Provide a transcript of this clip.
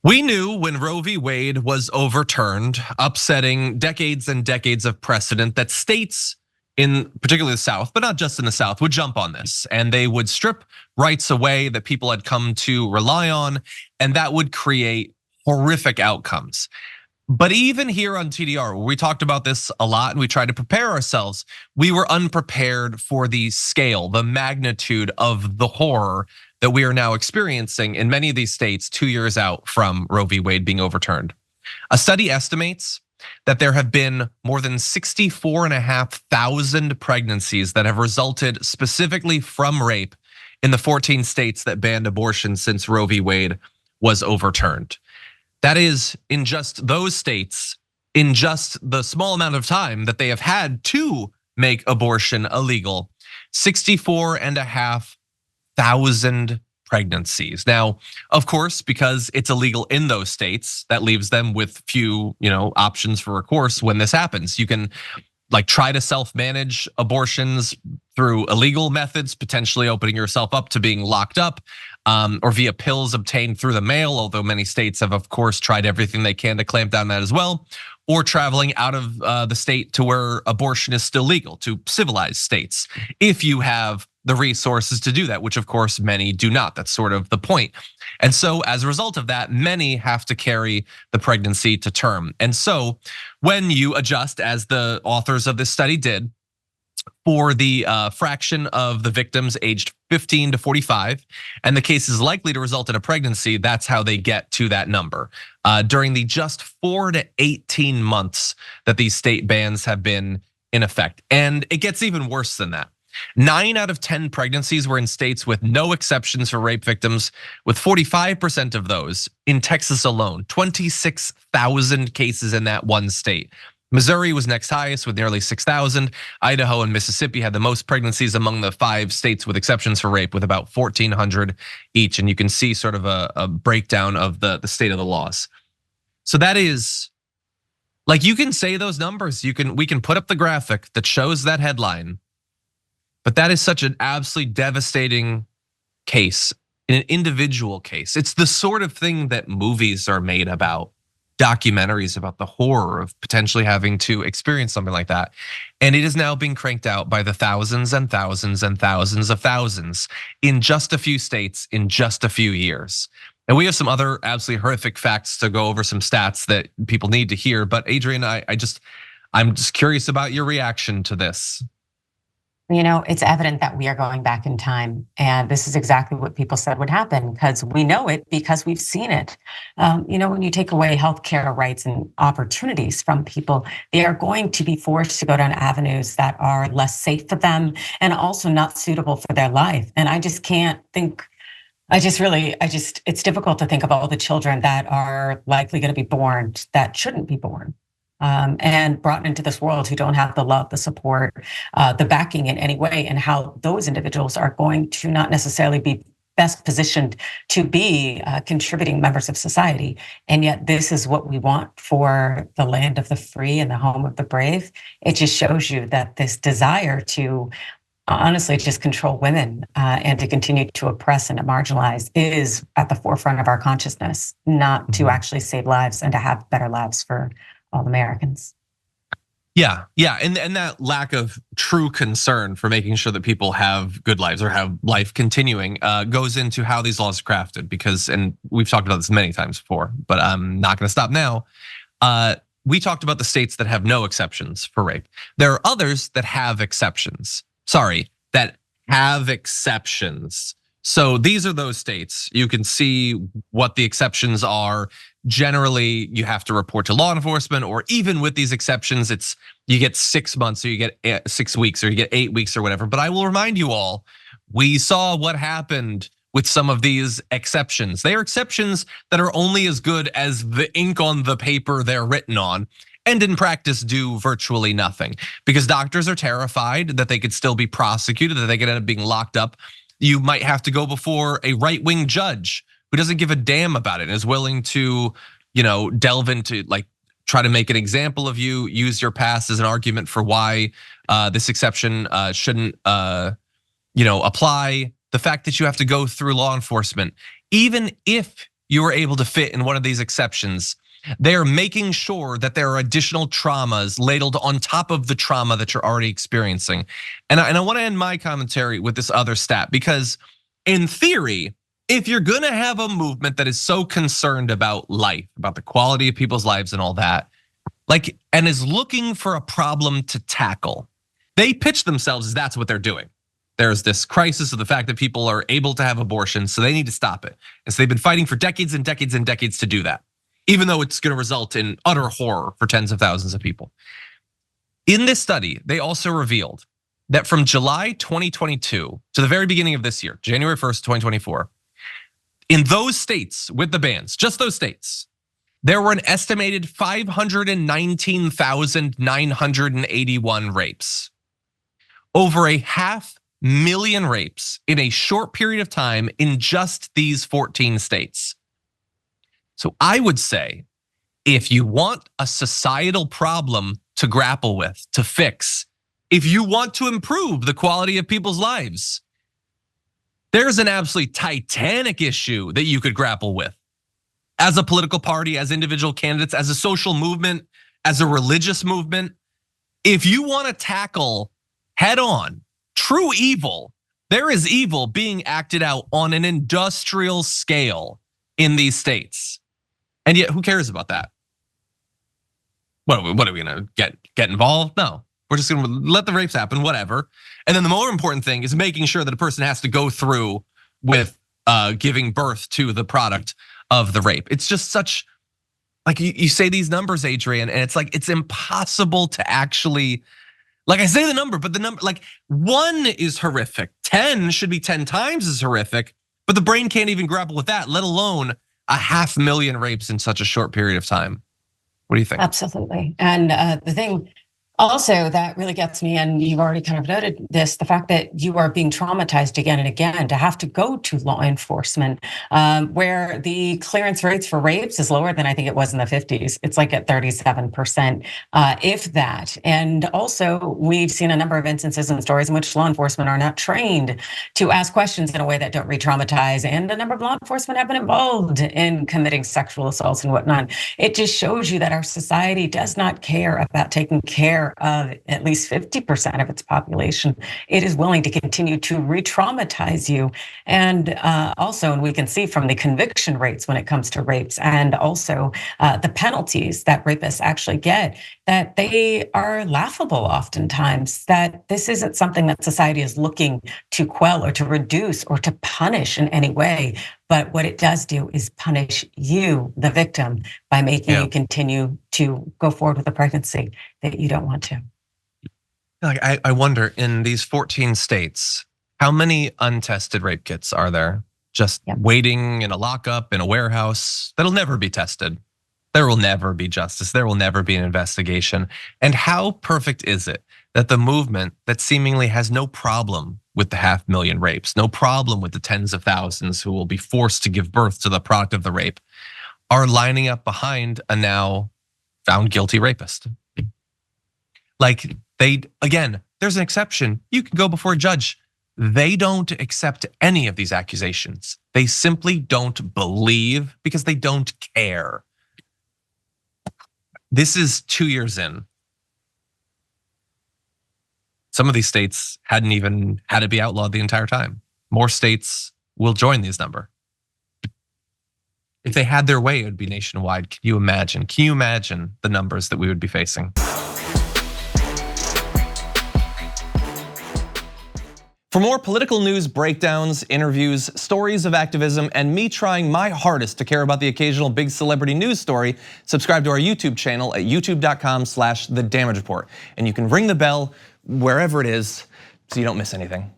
We knew when Roe v. Wade was overturned, upsetting decades and decades of precedent, that states in particularly the South, but not just in the South, would jump on this and they would strip rights away that people had come to rely on, and that would create horrific outcomes. But even here on TDR, we talked about this a lot and we tried to prepare ourselves. We were unprepared for the scale, the magnitude of the horror that we are now experiencing in many of these states 2 years out from Roe v. Wade being overturned. A study estimates that there have been more than 64,500 pregnancies that have resulted specifically from rape in the 14 states that banned abortion since Roe v. Wade was overturned. That is in just those states, in just the small amount of time that they have had to make abortion illegal, 64,500 pregnancies. Now, of course, because it's illegal in those states, that leaves them with few, options for recourse when this happens. You can try to self-manage abortions through illegal methods, potentially opening yourself up to being locked up, or via pills obtained through the mail, although many states have, of course, tried everything they can to clamp down on that as well, or traveling out of the state to where abortion is still legal, to civilized states, if you have the resources to do that, which of course many do not. That's sort of the point. And so as a result of that, many have to carry the pregnancy to term. And so when you adjust, as the authors of this study did, for the fraction of the victims aged 15 to 45, and the case is likely to result in a pregnancy, that's how they get to that number. During the just 4 to 18 months that these state bans have been in effect. And it gets even worse than that. 9 out of 10 pregnancies were in states with no exceptions for rape victims, with 45% of those in Texas alone, 26,000 cases in that one state. Missouri was next highest with nearly 6,000. Idaho and Mississippi had the most pregnancies among the 5 states with exceptions for rape, with about 1,400 each. And you can see sort of a breakdown of the state of the laws. So that is, you can say those numbers, we can put up the graphic that shows that headline, but that is such an absolutely devastating case, an individual case. It's the sort of thing that movies are made about, documentaries about the horror of potentially having to experience something like that. And it is now being cranked out by the thousands and thousands and thousands of thousands in just a few states in just a few years. And we have some other absolutely horrific facts to go over, some stats that people need to hear. But Adrienne, I'm just curious about your reaction to this. It's evident that we are going back in time, and this is exactly what people said would happen, because we know it, because we've seen it. When you take away healthcare rights and opportunities from people, they are going to be forced to go down avenues that are less safe for them and also not suitable for their life. And I just can't think. It's difficult to think of all the children that are likely going to be born that shouldn't be born. And brought into this world who don't have the love, the support, the backing in any way, and how those individuals are going to not necessarily be best positioned to be contributing members of society. And yet this is what we want for the land of the free and the home of the brave. It just shows you that this desire to honestly just control women and to continue to oppress and to marginalize is at the forefront of our consciousness, not to actually save lives and to have better lives for all Americans. Yeah, and that lack of true concern for making sure that people have good lives or have life continuing goes into how these laws are crafted. Because, and we've talked about this many times before, but I'm not going to stop now. We talked about the states that have no exceptions for rape. There are others that have exceptions. That have exceptions. So these are those states. You can see what the exceptions are. Generally, you have to report to law enforcement, or even with these exceptions, you get 6 months, or you get 6 weeks, or you get 8 weeks, or whatever. But I will remind you all, we saw what happened with some of these exceptions. They are exceptions that are only as good as the ink on the paper they're written on, and in practice do virtually nothing, because doctors are terrified that they could still be prosecuted, that they could end up being locked up. You might have to go before a right-wing judge who doesn't give a damn about it and is willing to, delve into, try to make an example of you, use your past as an argument for why this exception shouldn't, apply. The fact that you have to go through law enforcement, even if you are able to fit in one of these exceptions, they're making sure that there are additional traumas ladled on top of the trauma that you're already experiencing. And I want to end my commentary with this other stat, because in theory, if you're gonna have a movement that is so concerned about life, about the quality of people's lives and all that, like, and is looking for a problem to tackle, they pitch themselves as that's what they're doing. There's this crisis of the fact that people are able to have abortions, so they need to stop it. And so they've been fighting for decades and decades and decades to do that, even though it's gonna result in utter horror for tens of thousands of people. In this study, they also revealed that from July 2022 to the very beginning of this year, January 1st, 2024, in those states with the bans, just those states, there were an estimated 519,981 rapes. Over 500,000 rapes in a short period of time in just these 14 states. So I would say, if you want a societal problem to grapple with, to fix, if you want to improve the quality of people's lives, there's an absolutely titanic issue that you could grapple with. As a political party, as individual candidates, as a social movement, as a religious movement, if you want to tackle head on true evil, there is evil being acted out on an industrial scale in these states. And yet, who cares about that? What are we gonna get involved? No, we're just gonna let the rapes happen, whatever. And then the more important thing is making sure that a person has to go through with giving birth to the product of the rape. It's just such, like you say these numbers, Adrienne, and it's like, it's impossible to actually, like I say the number, but the number, like 1 is horrific, 10 should be 10 times as horrific, but the brain can't even grapple with that, let alone 500,000 rapes in such a short period of time. What do you think? Absolutely. And the thing also that really gets me, and you've already kind of noted this, the fact that you are being traumatized again and again to have to go to law enforcement, where the clearance rates for rapes is lower than I think it was in the 50s. It's like at 37%, if that. And also we've seen a number of instances and stories in which law enforcement are not trained to ask questions in a way that don't re-traumatize. And a number of law enforcement have been involved in committing sexual assaults and whatnot. It just shows you that our society does not care about taking care of at least 50% of its population. It is willing to continue to re-traumatize you. And also, and we can see from the conviction rates when it comes to rapes, and also the penalties that rapists actually get, that they are laughable oftentimes, that this isn't something that society is looking to quell or to reduce or to punish in any way. But what it does do is punish you, the victim, by making you continue to go forward with a pregnancy that you don't want to. Like I wonder, in these 14 states, how many untested rape kits are there just waiting in a lockup in a warehouse that'll never be tested? There will never be justice. There will never be an investigation. And how perfect is it that the movement that seemingly has no problem with the 500,000 rapes, no problem with the tens of thousands who will be forced to give birth to the product of the rape, are lining up behind a now found guilty rapist? Like again, there's an exception. You can go before a judge. They don't accept any of these accusations. They simply don't believe because they don't care. This is 2 years in. Some of these states hadn't even had it be outlawed the entire time. More states will join these number. If they had their way, it would be nationwide. Can you imagine? Can you imagine the numbers that we would be facing? For more political news breakdowns, interviews, stories of activism, and me trying my hardest to care about the occasional big celebrity news story, subscribe to our YouTube channel at youtube.com/The Damage Report. And you can ring the bell wherever it is so you don't miss anything.